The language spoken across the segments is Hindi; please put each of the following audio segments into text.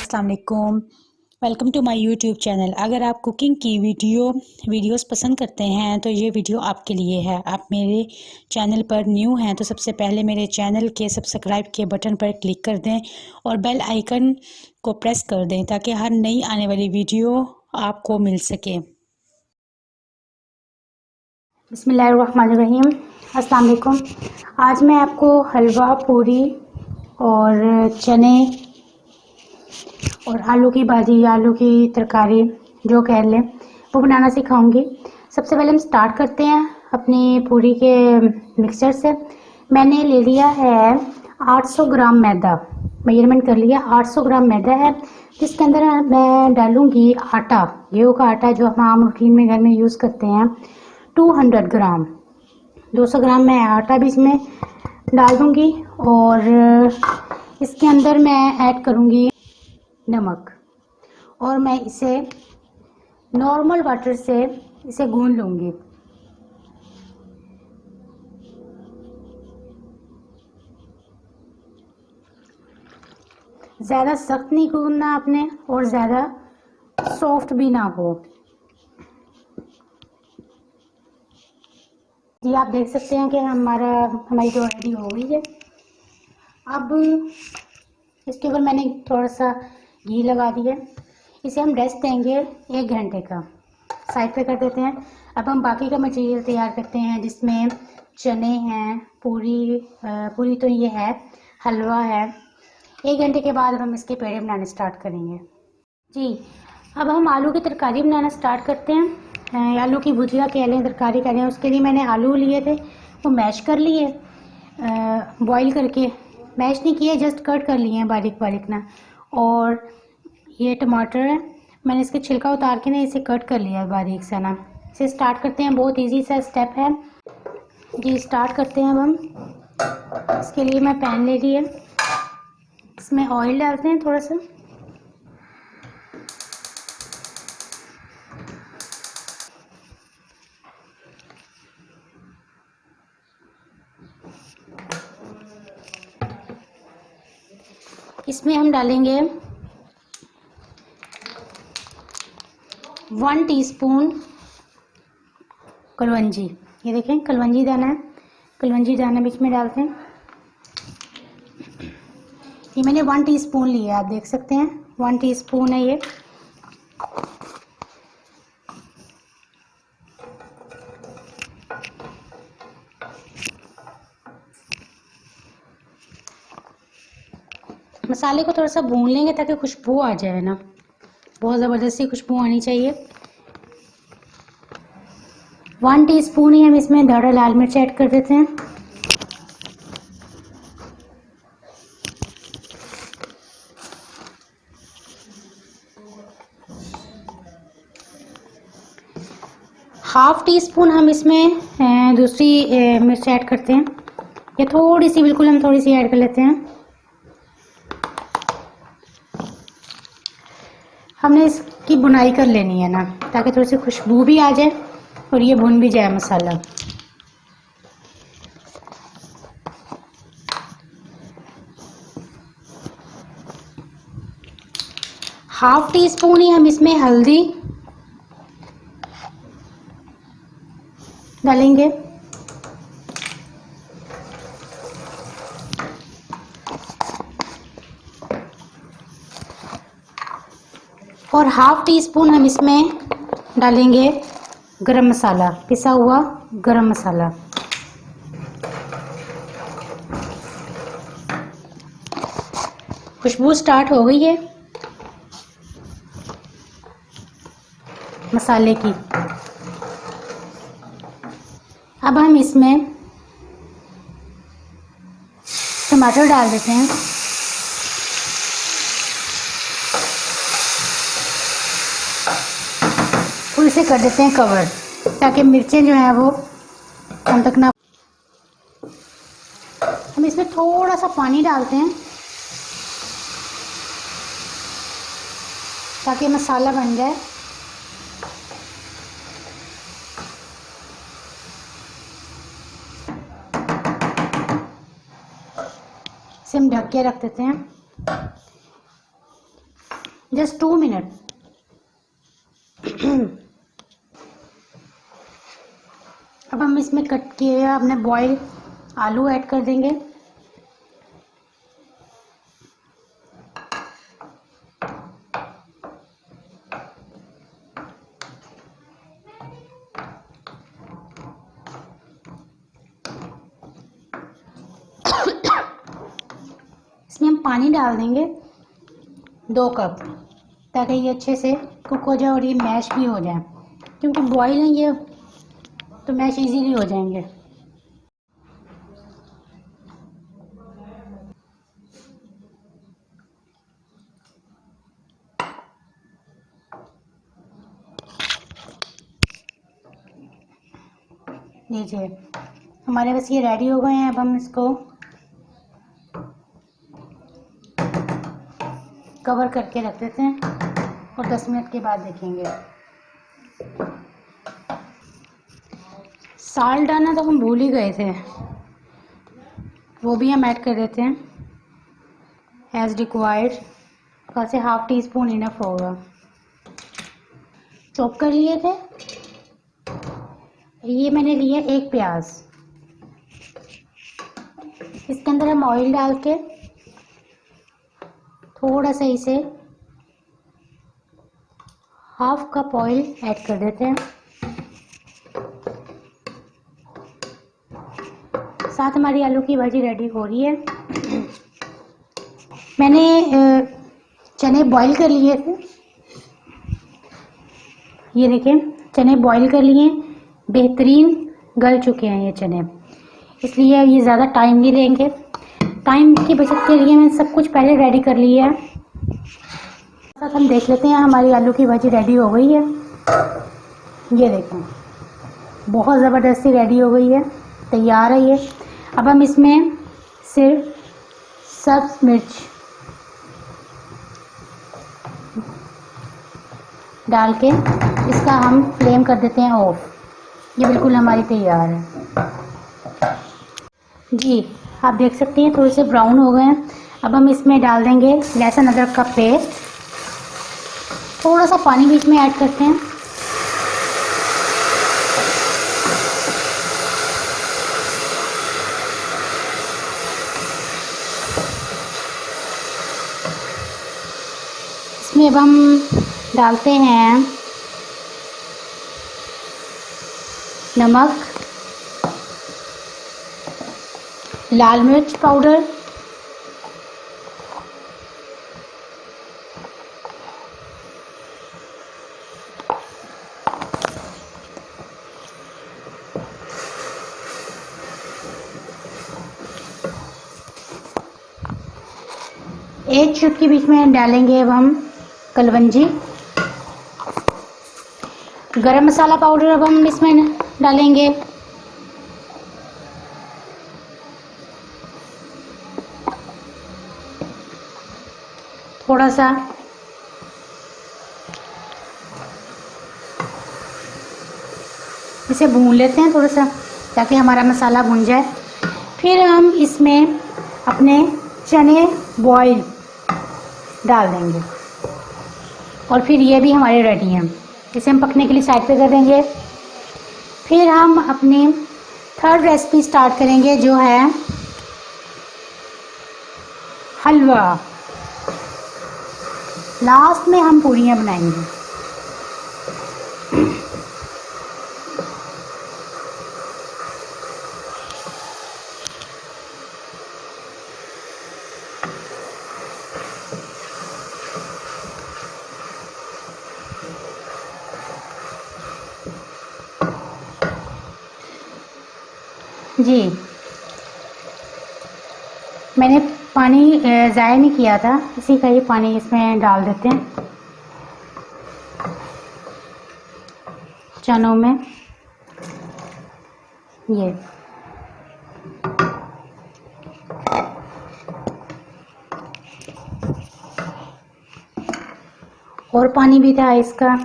अस्सलाम वालेकुम। Welcome to my YouTube channel. अगर आप कुकिंग की वीडियोस पसंद करते हैं तो ये वीडियो आपके लिए है। आप मेरे चैनल पर न्यू हैं तो सबसे पहले मेरे चैनल के सब्सक्राइब के बटन पर क्लिक कर दें और बेल आइकन को प्रेस कर दें ताकि हर नई आने वाली वीडियो आपको मिल सके। बिस्मिल्लाहिर्रहमानिर्रहीम। अस्सलाम वालेकुम। आज मैं आपको हलवा, पूरी और चने और आलू की भाजी, आलू की तरकारी जो कह लें वो बनाना सिखाऊंगी। सबसे पहले हम स्टार्ट करते हैं अपनी पूरी के मिक्सचर से। मैंने ले लिया है 800 ग्राम मैदा, मेजरमेंट कर लिया। 800 ग्राम मैदा है जिसके अंदर मैं डालूंगी आटा, गेहूँ का आटा जो हम आम रूटीन में घर में यूज़ करते हैं। 200 ग्राम, 200 ग्राम मैं आटा भी इसमें डाल दूंगी और इसके अंदर मैं ऐड करूंगी नमक और मैं इसे नॉर्मल वाटर से इसे गूंद लूंगी। ज़्यादा सख्त नहीं गूंदना आपने और ज़्यादा सॉफ्ट भी ना हो। जी आप देख सकते हैं कि हमारी जो रेडी हो गई है। अब इसके ऊपर मैंने थोड़ा सा घी लगा दिया। इसे हम रेस्ट देंगे 1 घंटे का, साइड पे कर देते हैं। अब हम बाकी का मटेरियल तैयार करते हैं जिसमें चने हैं, पूरी तो ये है, हलवा है। 1 घंटे के बाद हम इसके पेड़े बनाने स्टार्ट करेंगे। जी अब हम आलू की तरकारी बनाना स्टार्ट करते हैं। आलू की भुजिया कह लें, तरकारी कह लें। उसके लिए मैंने आलू लिए थे, वो मैश कर लिए, बॉईल करके। मैश नहीं किए, जस्ट कट कर लिए हैं बारीक बारीक ना। और ये टमाटर है, मैंने इसके छिलका उतार के ना इसे कट कर लिया है बारीक सा ना। इसे स्टार्ट करते हैं, बहुत इजी सा स्टेप है जी। स्टार्ट करते हैं अब हम। इसके लिए मैं पैन ले ली है, इसमें ऑयल डालते हैं थोड़ा सा। इसमें हम डालेंगे 1 टीस्पून कलवंजी। ये देखें कलवंजी दाना है, कलवंजी दाना बीच में डालते हैं। ये मैंने 1 टीस्पून लिया है, आप देख सकते हैं 1 टीस्पून है ये। मसाले को थोड़ा सा भून लेंगे ताकि खुशबू आ जाए ना, बहुत ज़बरदस्ती खुशबू आनी चाहिए। 1 टीस्पून ही हम इसमें दाढ़ा लाल मिर्च ऐड कर देते हैं। ½ टीस्पून हम इसमें दूसरी मिर्च ऐड करते हैं। ये थोड़ी सी, बिल्कुल हम थोड़ी सी ऐड कर लेते हैं। हमने इसकी बुनाई कर लेनी है ना ताकि थोड़ी सी खुशबू भी आ जाए और ये भुन भी जाए मसाला। ½ टीस्पून ही हम इसमें हल्दी डालेंगे। और ½ टीस्पून हम इसमें डालेंगे गरम मसाला, पिसा हुआ गरम मसाला। खुशबू स्टार्ट हो गई है मसाले की। अब हम इसमें टमाटर डाल देते हैं। फिर इसे कर देते हैं कवर ताकि मिर्चें जो हैं वो हम तक ना। हम इसमें थोड़ा सा पानी डालते हैं ताकि मसाला बन जाए। इसे हम ढक के रख देते हैं। Just 2 minute. अब हम इसमें कट किए अपने बॉयल आलू ऐड कर देंगे। इसमें हम पानी डाल देंगे 2 कप, ताकि ये अच्छे से कुक हो जाए और ये मैश भी हो जाए, क्योंकि बॉयल है ये तो मैश इजीली हो जाएंगे। लीजिए हमारे बस ये रेडी हो गए हैं। अब हम इसको कवर करके रख देते हैं और 10 मिनट के बाद देखेंगे। साल्ट डालना तो हम भूल ही गए थे, वो भी हम ऐड कर देते हैं एज रिक्वायर्ड। वैसे ½ टीस्पून इनफ होगा। चॉप कर लिए थे। ये मैंने लिए 1 प्याज। इसके अंदर हम ऑयल डाल के थोड़ा सा इसे ½ कप ऑयल ऐड कर देते हैं। साथ हमारी आलू की भाजी रेडी हो रही है। मैंने चने बॉईल कर लिए थे। ये देखें चने बॉईल कर लिए, बेहतरीन गल चुके हैं ये चने, इसलिए ये ज़्यादा टाइम नहीं लेंगे। टाइम की बचत के लिए मैंने सब कुछ पहले रेडी कर लिया है। साथ हम देख लेते हैं हमारी आलू की भाजी रेडी हो गई है। ये देखें बहुत ज़बरदस्ती रेडी हो गई है, तैयार है ये। अब हम इसमें सिर्फ सब्ज़ मिर्च डाल के इसका हम फ्लेम कर देते हैं ऑफ। ये बिल्कुल हमारी तैयार है जी। आप देख सकते हैं थोड़े से ब्राउन हो गए हैं। अब हम इसमें डाल देंगे लहसुन अदरक का पेस्ट। थोड़ा सा पानी बीच में ऐड करते हैं। इसमें अब हम डालते हैं नमक, लाल मिर्च पाउडर, एक चुटकी बीच में डालेंगे अब हम कलवंजी। गरम मसाला पाउडर अब हम इसमें डालेंगे। थोड़ा सा इसे भून लेते हैं थोड़ा सा, ताकि हमारा मसाला भुन जाए। फिर हम इसमें अपने चने बॉईल डाल देंगे और फिर ये भी हमारे रेडी हैं। इसे हम पकने के लिए साइड पे कर देंगे। फिर हम अपनी 3rd रेसिपी स्टार्ट करेंगे, जो है हलवा। लास्ट में हम पूरियाँ बनाएंगे। जी मैंने पानी ज़ाया नहीं किया था, इसी का ही पानी इसमें डाल देते हैं चनों में। ये और पानी भी था इसका,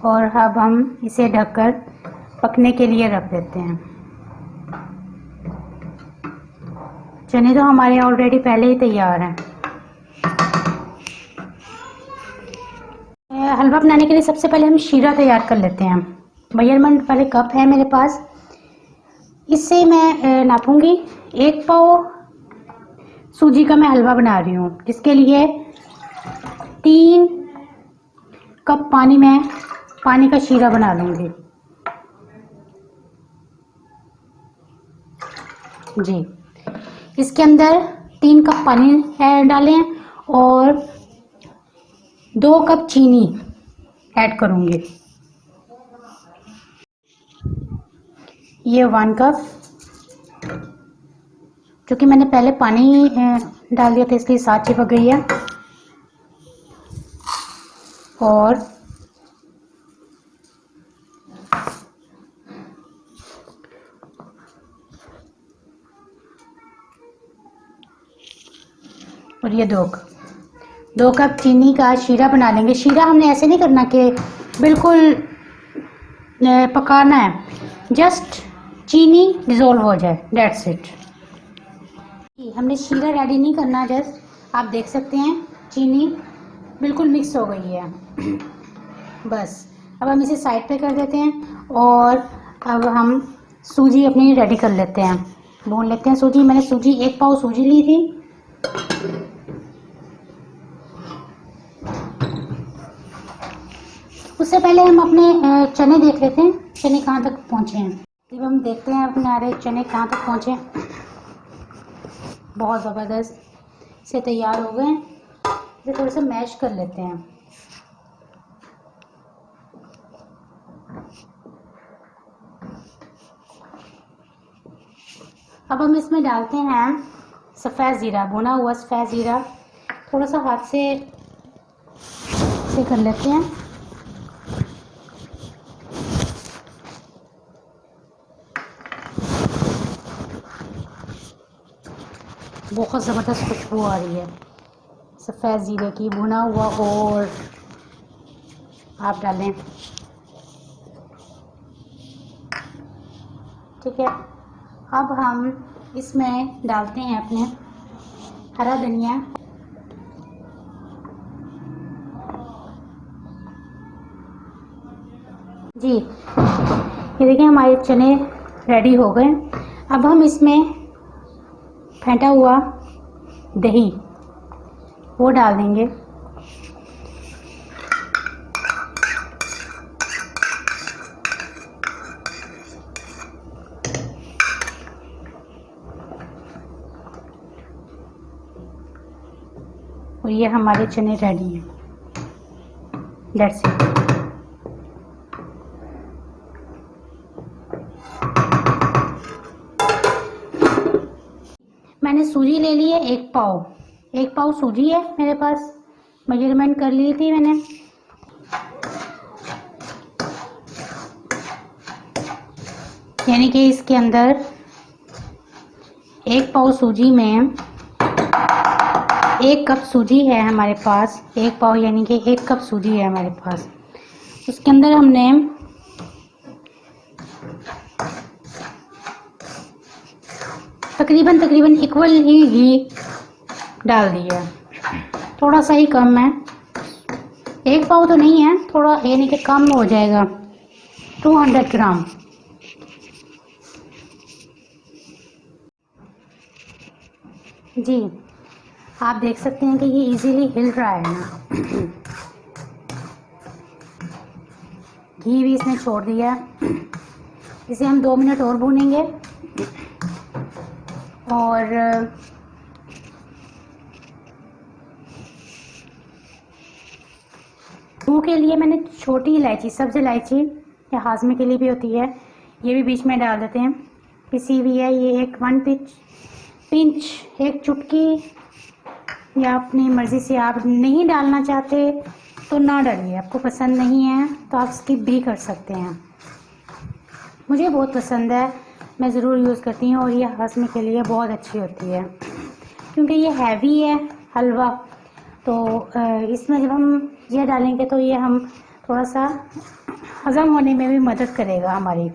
और अब हम इसे ढककर पकने के लिए रख देते हैं। चने तो हमारे ऑलरेडी पहले ही तैयार हैं। हलवा बनाने के लिए सबसे पहले हम शीरा तैयार कर लेते हैं। मेजरमेंट वाले कप है मेरे पास, इससे मैं नापूंगी। 1 पाव सूजी का मैं हलवा बना रही हूँ, जिसके लिए 3 कप पानी का शीरा बना लूँगी जी। इसके अंदर 3 कप पानी डालें और 2 कप चीनी ऐड करूँगी। ये 1 कप, क्योंकि मैंने पहले पानी डाल दिया था इसलिए साथ चिपक गई है। और ये 2 कप चीनी का शीरा बना लेंगे। शीरा हमने ऐसे नहीं करना कि बिल्कुल पकाना है, जस्ट चीनी डिज़ोल्व हो जाए, डेट्स इट। हमने शीरा रेडी नहीं करना, जस्ट आप देख सकते हैं चीनी बिल्कुल मिक्स हो गई है बस। अब हम इसे साइड पे कर देते हैं और अब हम सूजी अपनी रेडी कर लेते हैं, भून लेते हैं सूजी। मैंने 1 पाव सूजी ली थी। उससे पहले हम अपने चने देख लेते हैं, चने कहाँ तक पहुँचे हैं। जब हम देखते हैं अपने चने कहाँ तक पहुँचे, बहुत ज़बरदस्त से तैयार हो गए। इसे थोड़ा सा मैश कर लेते हैं। अब हम इसमें डालते हैं सफ़ेद ज़ीरा, भुना हुआ सफ़ेद ज़ीरा। थोड़ा सा हाथ से कर लेते हैं। बहुत ज़बरदस्त खुशबू आ रही है सफ़ेद ज़ीरे की, भुना हुआ। और आप डालें, ठीक है। अब हम इसमें डालते हैं अपने हरा धनिया। जी, ये देखिए हमारे चने रेडी हो गए। अब हम इसमें फेंटा हुआ दही वो डाल देंगे। और ये हमारे चने रेडी हैं, डेट्स इट। मैंने सूजी ले ली है 1 पाव सूजी है मेरे पास, मेजरमेंट कर ली थी मैंने। यानी कि इसके अंदर 1 पाव सूजी में 1 कप सूजी है हमारे पास। 1 पाव यानी कि 1 कप सूजी है हमारे पास। उसके अंदर हमने तकरीबन इक्वल ही घी डाल दिया, थोड़ा सा ही कम है। 1 पाव तो नहीं है, थोड़ा यानी कि कम हो जाएगा, 200 ग्राम। जी, आप देख सकते हैं कि ये इजीली हिल रहा है ना। घी भी इसने छोड़ दिया। इसे हम 2 मिनट और भूनेंगे। और मुँह के लिए मैंने छोटी इलायची, सब्ज़ इलायची या हाजमे के लिए भी होती है, ये भी बीच में डाल देते हैं। पिसी हुई है ये 1 पिंच, 1 चुटकी, या अपनी मर्ज़ी से आप नहीं डालना चाहते तो ना डालिए। आपको पसंद नहीं है तो आप स्किप भी कर सकते हैं। मुझे बहुत पसंद है, मैं ज़रूर यूज़ करती हूँ। और ये हाजमे के लिए बहुत अच्छी होती है, क्योंकि ये हैवी है हलवा। तो इसमें जब हम ये डालेंगे तो ये हम थोड़ा सा हज़म होने में भी मदद करेगा हमारी।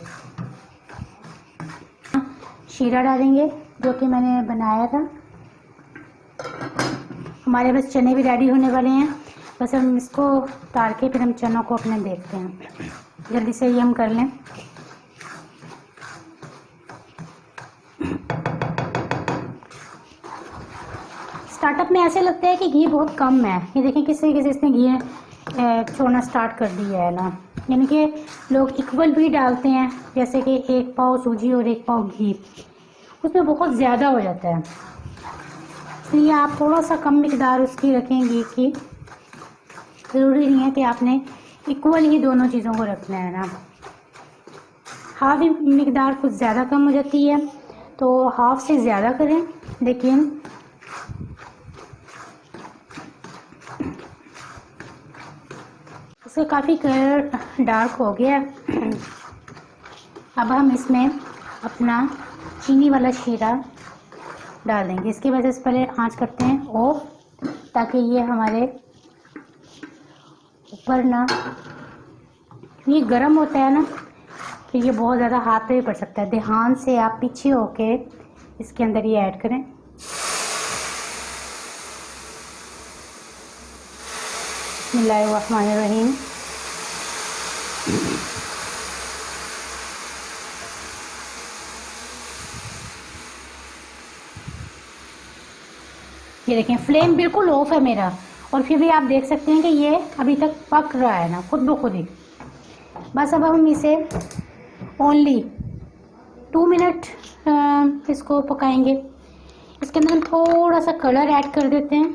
शीरा डालेंगे जो कि मैंने बनाया था। हमारे बस चने भी रेडी होने वाले हैं, बस हम इसको उतार के फिर हम चनों को अपने देखते हैं। जल्दी से ये हम कर लें। स्टार्टअप में ऐसे लगता है कि घी बहुत कम है। ये देखें किस तरीके से इसने घी छोड़ना स्टार्ट कर दिया है ना, यानी कि लोग इक्वल भी डालते हैं, जैसे कि 1 पाव सूजी और 1 पाव घी, उसमें बहुत ज़्यादा हो जाता है। इसलिए आप थोड़ा सा कम मिकदार उसकी रखें घी की। ज़रूरी नहीं है कि आपने इक्वल ही दोनों चीज़ों को रखना है ना। हाफ ही मिकदार कुछ ज़्यादा कम हो जाती है, तो हाफ से ज़्यादा करें। लेकिन इसका काफ़ी कलर डार्क हो गया। अब हम इसमें अपना चीनी वाला शीरा डाल देंगे। इसकी वजह से पहले आंच करते हैं ऑफ, ताकि ये हमारे ऊपर ना, ये गर्म होता है ना, तो ये बहुत ज़्यादा हाथ पे भी पड़ सकता है। ध्यान से आप पीछे होके इसके अंदर ये ऐड करें। बिस्मिल्लाहिर्रहमानिर्रहीम। ये देखें फ्लेम बिल्कुल ऑफ है मेरा, और फिर भी आप देख सकते हैं कि ये अभी तक पक रहा है ना खुद ब खुद ही। बस अब हम इसे ओनली 2 मिनट इसको पकाएंगे। इसके अंदर हम थोड़ा सा कलर ऐड कर देते हैं।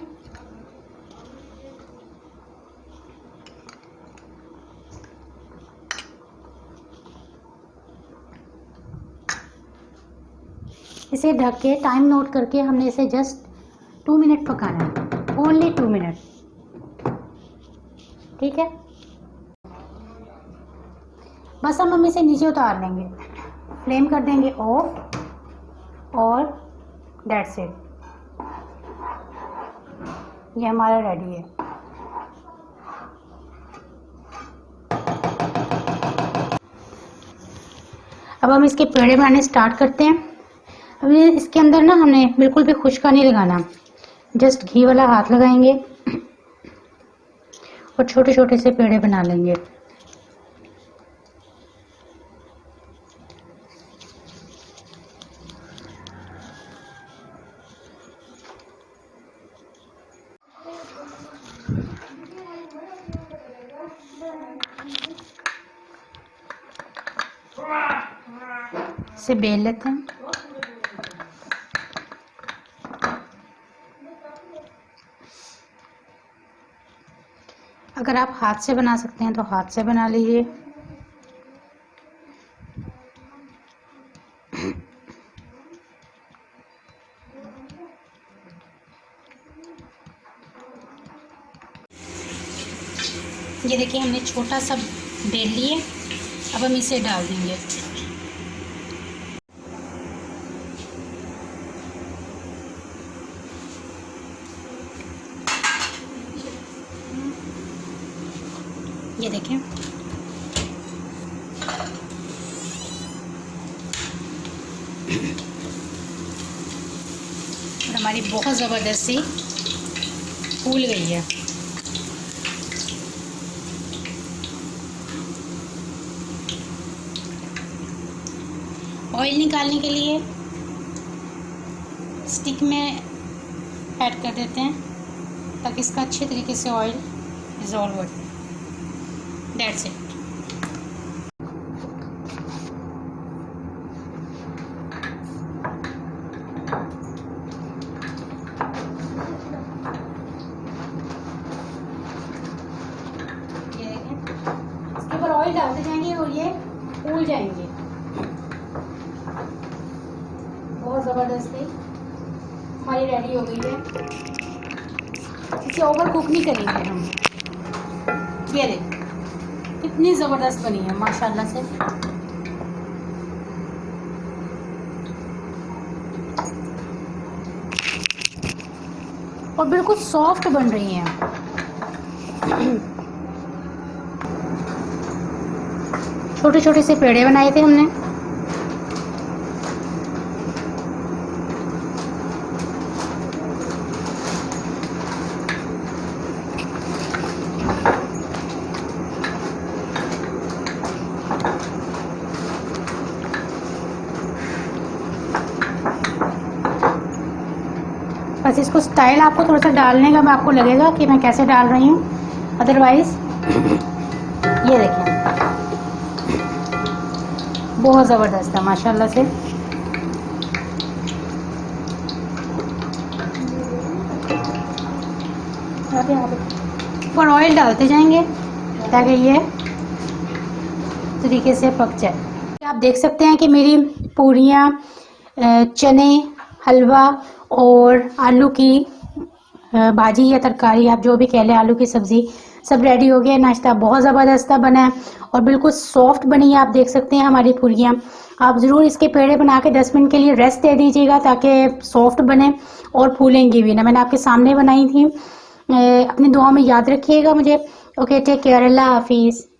इसे ढक के टाइम नोट करके हमने इसे जस्ट 2 मिनट पकाना है, ओनली 2 मिनट। ठीक है, बस हम इसे नीचे उतार लेंगे, फ्लेम कर देंगे ऑफ, और दैट्स इट। ये हमारा रेडी है। अब हम इसके पेड़े बनाने स्टार्ट करते हैं। अब इसके अंदर ना हमने बिल्कुल भी खुशका नहीं लगाना, जस्ट घी वाला हाथ लगाएंगे और छोटे छोटे से पेड़े बना लेंगे। इसे बेल लेते हैं। अगर आप हाथ से बना सकते हैं तो हाथ से बना लीजिए। ये देखिए हमने छोटा सा बेल लिए, अब हम इसे डाल देंगे। ये देखें और हमारी बहुत ज़बरदस्त सी फूल गई है। ऑयल निकालने के लिए स्टिक में ऐड कर देते हैं, ताकि इसका अच्छे तरीके से ऑयल डिज़ोल्व हो जाए। That's it. इसके ऊपर ऑयल डालते जाएंगे और ये फूल जाएंगे। बहुत ज़बरदस्त है, हमारी रेडी हो गई है। इसे ओवर कुक नहीं करेंगे हम। ये देखिए कितनी ज़बरदस्त बनी है माशाल्लाह से। और बिल्कुल सॉफ्ट बन रही हैं। छोटे छोटे से पेड़े बनाए थे हमने। बस इसको स्टाइल आपको थोड़ा सा डालने का मैं आपको लगेगा कि मैं कैसे डाल रही हूँ, अदरवाइज़ ये देखें बहुत ज़बरदस्त है माशाल्लाह से। और ऑयल डालते जाएंगे ताकि ये तरीके से पक जाए। आप देख सकते हैं कि मेरी पूरियाँ, चने, हलवा और आलू की भाजी या तरकारी, आप जो भी कह लें, आलू की सब्ज़ी, सब रेडी हो गया। नाश्ता बहुत ज़बरदस्त बना है और बिल्कुल सॉफ्ट बनी है। आप देख सकते हैं हमारी पूरियाँ। आप ज़रूर इसके पेड़े बना के 10 मिनट के लिए रेस्ट दे दीजिएगा ताकि सॉफ्ट बने और फूलेंगी भी ना। मैंने आपके सामने बनाई थी। अपनी दुआ में याद रखिएगा मुझे। ओके, टेक केयर, अल्लाह हाफिज़।